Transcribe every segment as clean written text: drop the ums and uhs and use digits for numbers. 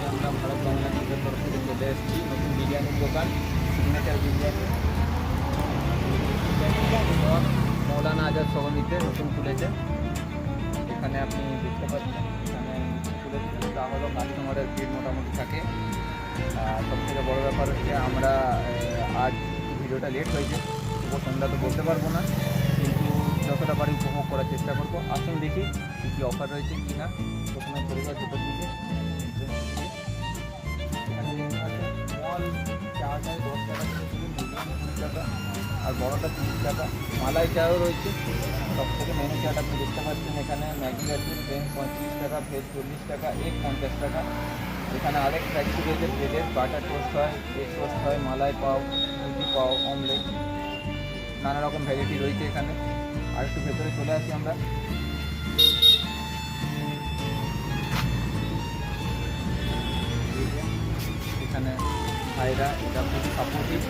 আজ আমরা ভারত বাংলা টিভির তরফ থেকে চলে এসেছি নতুন বিরিয়ানির দোকান সিগনেচার বিরিয়ানি মৌলানা আজাদ সমিতিতে নতুন খুলেছে। এখানে আপনি দেখতে পাচ্ছেন এখানে খুলেছে তা হলো কাস্টমারের ভিড় মোটামুটি থাকে। সব থেকে বড়ো ব্যাপার হচ্ছে আমরা আজ ভিডিওটা লেট হয়েছে, শুভ সন্ধ্যা তো বলতে পারবো না, কিন্তু যতটা পারি উপভোগ করার চেষ্টা করবো। আসুন দেখি কী কী অফার রয়েছে কি না। প্রথমে চলে যায় ছোটোর দিকে। স্মল চাটায় 10 টাকা থেকে শুরু, মিডিয়াম 20 টাকা আর বড়োটা 30 টাকা। মালাই চাও রয়েছে। সব থেকে মেনু চাট আপনি দেখতে পাচ্ছেন এখানে ম্যাগি আছে, প্লেন 35 টাকা, ভেজ 40 টাকা, এগ 50 টাকা। এখানে আরেক ফ্যাক্টরি রয়েছে ব্রেডের, বাটার টোস্ট হয়, এগ টোস্ট হয়, মালাই পাও, মুরগি পাও, অমলেট, নানা রকম ভ্যারাইটি রয়েছে এখানে। আর একটু ভেতরে চলে আসি আমরা। এখানে ভাইরা এটা খুবই সাপোর্টিভ,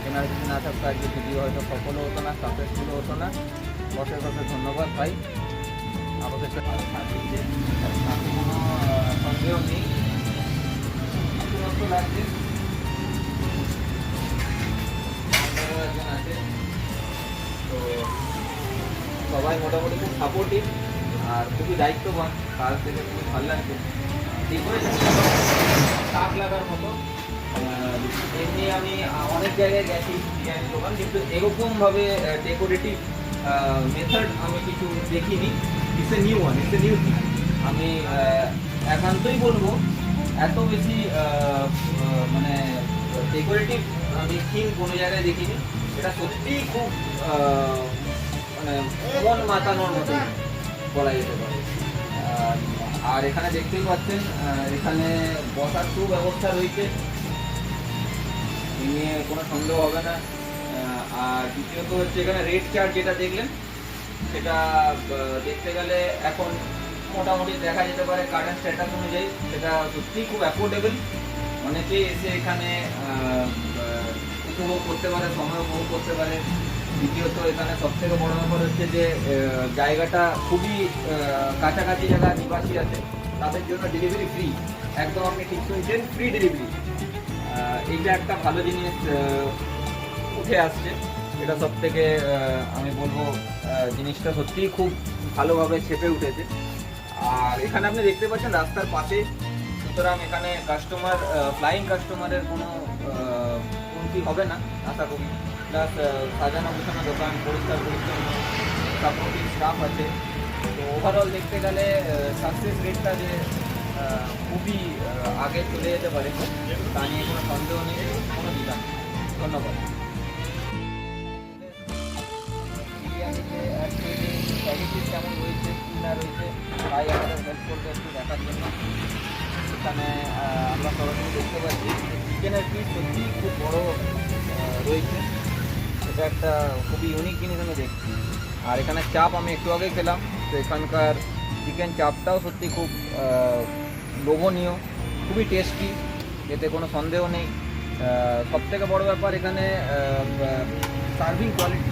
এনার যদি না থাকতো আজকে ভিডিও হয়তো সফলও হতো না, সাকসেসফুলও হতো না। অশেষ অশেষ ধন্যবাদ ভাই, আমাদের সাথে কোনো সন্দেহ নেই, নতুন লাগছে। একজন আছে, তো সবাই মোটামুটি খুব সাপোর্টিভ আর খুবই দায়িত্ববান, কাজ থেকে খুবই ভালো লাগছে। তাক লাগার মতো। এমনি আমি অনেক জায়গায় গেছি বিরিয়ানির দোকান, কিন্তু এরকমভাবে ডেকোরেটিভ মেথড আমি কিছু দেখিনি। It's a new one, it's a new thing. আমি একান্তই বলবো এত বেশি মানে ডেকোরেটিভ আমি থিম কোনো জায়গায় দেখিনি। এটা সত্যিই খুব মানে মন মাতানোর মতো বলা যেতে পারে। আর এখানে দেখতেই পাচ্ছেন এখানে বসার সুব্যবস্থা রয়েছে, এই নিয়ে কোনো সন্দেহ হবে না। আর দ্বিতীয়ত হচ্ছে এখানে রেট চার্ট যেটা দেখলেন সেটা দেখতে গেলে এখন মোটামুটি দেখা যেতে পারে কারেন্ট স্ট্যাটাস অনুযায়ী সেটা সত্যিই খুব অ্যাফোর্ডেবল। অনেকেই এসে এখানে উপভোগ করতে পারে, সময় উপভোগ করতে পারে। দ্বিতীয়ত এখানে সবথেকে বড় ব্যাপার হচ্ছে যে জায়গাটা খুবই কাছাকাছি যারা নিবাসী আছে তাদের জন্য ডেলিভারি ফ্রি, একদম আপনি ঠিক শুনছেন, ফ্রি ডেলিভারি। এইটা একটা ভালো জিনিস উঠে আসছে, এটা সব থেকে আমি বলবো জিনিসটা সত্যিই খুব ভালোভাবে ছেপে উঠেছে। আর এখানে আপনি দেখতে পাচ্ছেন রাস্তার পাশে, সুতরাং এখানে কাস্টমার ফ্লাইং কাস্টমারের কোনো কমতি হবে না আশা করি। প্লাস সাজানো গোছানো দোকান, পরিষ্কার পরিচ্ছন্ন, সাপোর্টিভ স্টাফ আছে। তো ওভারঅল দেখতে গেলে সাকসেস রেটটা যে খুবই আগে চলে যেতে পারে তা নিয়ে কোনো সন্দেহ নেই, কোনো দ্বিধা নেই। ধন্যবাদ। বিরিয়ানিতে প্যাকেজিং কেমন রয়েছে কি না রয়েছে তাই আমাদের হেল্প করবে একটু দেখার জন্য। এখানে আমরা সরাসরি দেখতে পাচ্ছি চিকেনের পিস সত্যি খুব বড় রয়েছে, এটা একটা খুবই ইউনিক জিনিস আমি দেখছি। আর এখানে চাপ আমি একটু আগেই খেলাম, তো এখানকার চিকেন চাপটাও সত্যি খুব লোভনীয়, খুবই টেস্টি, এতে কোনো সন্দেহ নেই। সবথেকে বড় ব্যাপার এখানে সার্ভিং কোয়ালিটি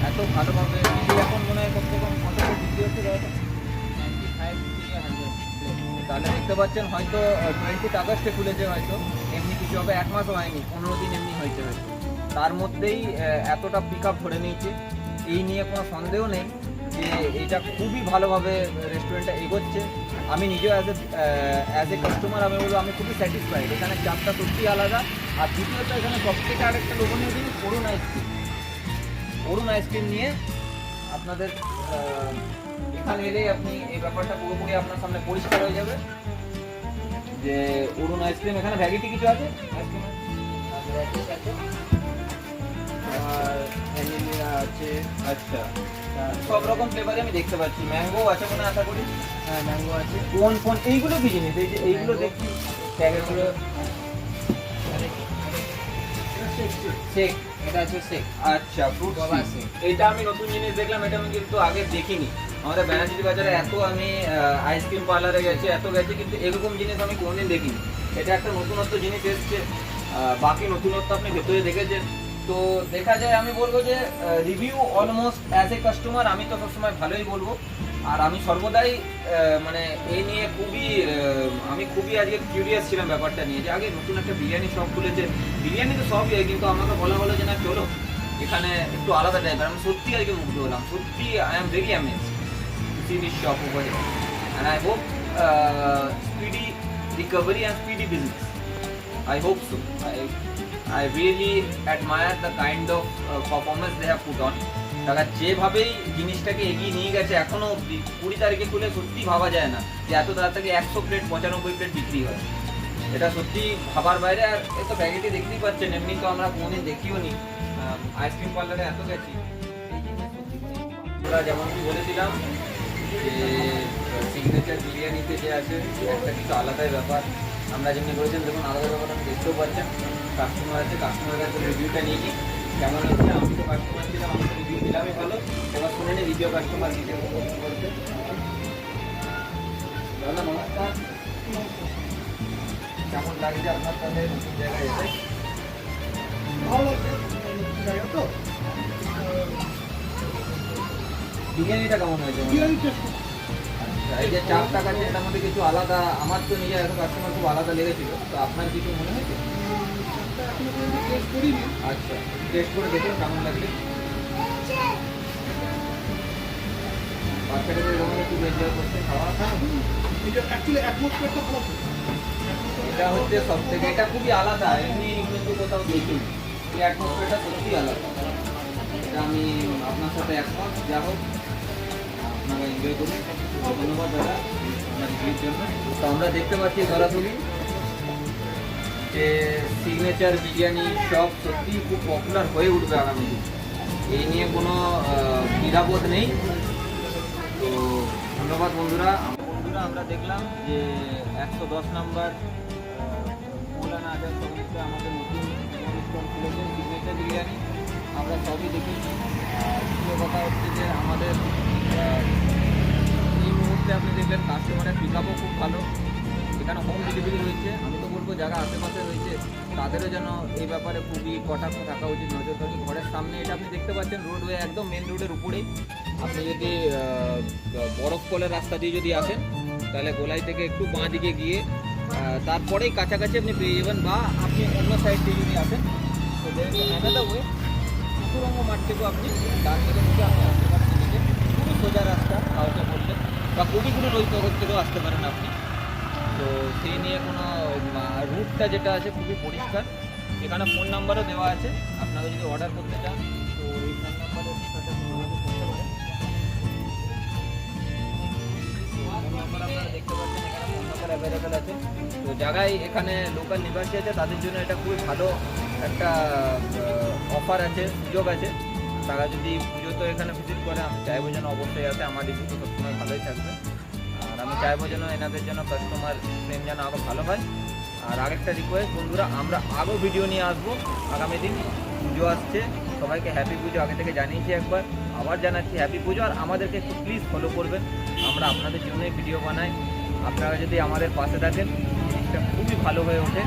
এত ভালোভাবে এখন মনে হয় কমসে কম কত বিক্রি হচ্ছে, 95 থেকে 100। তাহলে দেখতে পাচ্ছেন হয়তো 20 আগস্টে খুলেছে, হয়তো এমনি কিছু হবে, 1 মাসও হয়নি, 15 দিন এমনি হয়েছে হয়তো, তার মধ্যেই এতটা পিক আপ ধরে নিয়েছে। এই নিয়ে কোনো সন্দেহ নেই যে এটা খুবই ভালোভাবে রেস্টুরেন্টটা এগোচ্ছে। আমি নিজেও অ্যাজ এ কাস্টমার আমি বলবো আমি খুবই স্যাটিসফাইড। এখানে চাপটা সত্যি আলাদা। আর দ্বিতীয়ত এখানে সবথেকে আরেকটা লোভনীয় জিনিস অরুণ আইসক্রিম। অরুণ আইসক্রিম নিয়ে আপনাদের এখানে এলেই আপনি এই ব্যাপারটা পুরোপুরি আপনার সামনে পরিষ্কার হয়ে যাবে যে অরুণ আইসক্রিম এখানে ভ্যারাইটি কিছু আছে আইসক্রিমের, আছে আর ভ্যানিলা আছে। আচ্ছা, সব রকম ফ্লেভারে আমি দেখতে পাচ্ছি, ম্যাঙ্গো আছে মনে আশা করি। হ্যাঁ ম্যাঙ্গো আছে। কোন কোন এইগুলো কি জিনিস? এই যে এইগুলো দেখছি প্যাকেটগুলো, শেক, এটা আছে শেক। আচ্ছা, ফ্রুট শেক, এটা আমি নতুন জিনিস দেখলাম, এটা আমি কিন্তু আগে দেখিনি। আমাদের ব্যানার্জি বাজারে এত আমি আইসক্রিম পার্লারে গেছি, এত গেছি, কিন্তু এরকম জিনিস আমি কোনোদিন দেখিনি। এটা একটা নতুনত্ব জিনিস এসছে। বাকি নতুনত্ব আপনি ভেতরে দেখেছেন, তো দেখা যায় আমি বলবো যে review almost as a customer আমি তো সবসময় ভালোই বলবো। আর আমি সর্বদাই মানে এই নিয়ে আমি খুবই আজকে কিউরিয়াস ছিলাম ব্যাপারটা নিয়ে, যে আগে নতুন একটা বিরিয়ানি শপ খুলেছে, বিরিয়ানি তো সবই হয়, কিন্তু আমাকে বলা হলো যে না চলো এখানে একটু আলাদা টাইপের। আমি সত্যি আজকে মুগ্ধ হলাম, সত্যি I am very amazed to see this shop over here, and I hope speedy recovery and speedy business. I hope so. I really admire the kind of performance they have put on. তারা যেভাবেই জিনিসটাকে এগিয়ে নিয়ে গেছে এখনো অবধি, 20 তারিখে খুলে সত্যি ভাবা যায় না যে এত তাড়াতাড়ি 100 প্লেট 95 প্লেট বিক্রি হয়। এটা সত্যি ভাবার বাইরে। আর এই তো প্যাকেটে দেখতেই পাচ্ছেন, এমনি তো আমরা কোনোদিন দেখিও নি আইসক্রিম পার্লারে এত গেছি। আমরা যেমন কি বলেছিলাম যে সিগনেচার বিরিয়ানিতে যে আছে একটা কিছু আলাদাই ব্যাপার। আমরা যেমনি বলেছেন দেখুন আলাদা ব্যাপার আমি দেখতেও পাচ্ছেন। কাস্টমার আছে, কাস্টমারের কাছে রিভিউটা নিয়ে নিই কেমন হচ্ছে। আমি তো কাস্টমার ছিলাম, আমি তো রিভিউ দিলামই ভালো। এবার শুনে নিই দ্বিতীয় কাস্টমার দিতে বলতে। দাদা নমস্কার, কেমন লাগছে আপনার সাথে নতুন জায়গায় এসে? ভালো লাগছে নতুন জায়গা তো। বিরিয়ানিটা কেমন হয়েছে? বিরিয়ানি টেস্ট এই যে চাপ টাকা আছে এটার মধ্যে কিছু আলাদা, আমার তো নিজের এত কাস্টমার খুব আলাদা লেগেছিল, তো আপনার কিছু মনে হয়েছে? এখনো পর্যন্ত টেস্ট করিনি। আচ্ছা, টেস্ট করে দেখুন কেমন লাগছে। বাচ্চাটা তো এরকম খুব এনজয় করছে খাওয়া। হ্যাঁ, এটা অ্যাকচুয়ালি অ্যাটমসফিয়ারটা ভালো তো। এটা হচ্ছে সব থেকে, এটা খুবই আলাদা, এমনি কিন্তু কোথাও দেখিনি। এই অ্যাটমসফিয়ারটা সত্যি আলাদা, এটা আমি আপনার সাথে একমত। যা হোক আপনারা এনজয় করুন। ধন্যবাদ দাদা আপনার ভিড়ের জন্য। তো আমরা দেখতে পাচ্ছি সরাসরি যে সিগনেচার বিরিয়ানি শপ সত্যি খুব পপুলার হয়ে উঠবে আগামী দিন, এই নিয়ে কোনো দ্বিধাবোধ নেই। তো ধন্যবাদ বন্ধুরা। আমরা দেখলাম যে 110 নম্বর মৌলানা আজাদ সমিতিতে আমাদের নতুন স্টোর খুলেছে সিগনেচার বিরিয়ানি। আমরা সবই দেখেছি। দ্বিতীয় কথা হচ্ছে যে আমাদের এই মুহূর্তে আপনি দেখলেন কাস্টমারের পিক আপও খুব ভালো। এখানে হোম ডেলিভারি রয়েছে। আমি তো বলবো যারা আশেপাশে রয়েছে তাদেরও যেন এই ব্যাপারে খুবই কটাক্ষ থাকা উচিত, নজরদারি। ঘরের সামনে এটা আপনি দেখতে পাচ্ছেন, রোডওয়ে একদম মেন রোডের উপরেই। আপনি যদি বরফকলের রাস্তা দিয়ে যদি আসেন তাহলে গোলাই থেকে একটু বাঁ দিকে গিয়ে তারপরেই কাছাকাছি আপনি পেয়ে যাবেন, বা আপনি অন্য সাইড দিয়ে যদি আসেন তো অ্যানাদার ওয়ে সুরঙ্গ মাঠ থেকেও আপনি ডান দিকে থেকে আপনি আসতে পারেন এদিকে। খুবই সোজা রাস্তা কাউকে বললে, বা কবিগুলো রোহিতনগর থেকেও আসতে পারেন আপনি। তো সেই নিয়ে কোনো রুটটা যেটা আছে খুবই পরিষ্কার। এখানে ফোন নাম্বারও দেওয়া আছে, আপনাকে যদি অর্ডার করতে চান তো এই ফোন নাম্বারের সাথে যোগাযোগ করতে পারেন। ফোন নাম্বার আপনারা দেখতে পাচ্ছেন, এখানে ফোন নাম্বার অ্যাভেলেবেল আছে। তো যারাই এখানে লোকাল নিবাসী আছে তাদের জন্য এটা খুবই ভালো একটা অফার আছে, সুযোগ আছে। তারা যদি পুজো তো এখানে ভিজিট করে, আমি চাইবো যেন অবশ্যই আসে। আমার রিভিউ তো সবসময় ভালোই থাকবে, আর আমি চাইবো যেন এনাদের যেন কাস্টমার ফ্রেন্ড যেন আরও ভালো হয়। আর আরেকটা রিকোয়েস্ট বন্ধুরা, আমরা আরও ভিডিও নিয়ে আসবো আগামী দিন। পুজো আসছে, সবাইকে হ্যাপি পুজো আগে থেকে জানিয়েছি একবার, আবার জানাচ্ছি হ্যাপি পুজো। আর আমাদেরকে একটু প্লিজ ফলো করবেন, আমরা আপনাদের জন্যই ভিডিও বানাই। আপনারা যদি আমাদের পাশে থাকেন জিনিসটা খুবই ভালো হয়ে ওঠে।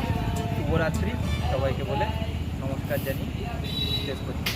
শুভরাত্রি সবাইকে বলে নমস্কার জানিয়ে শেষ করছি।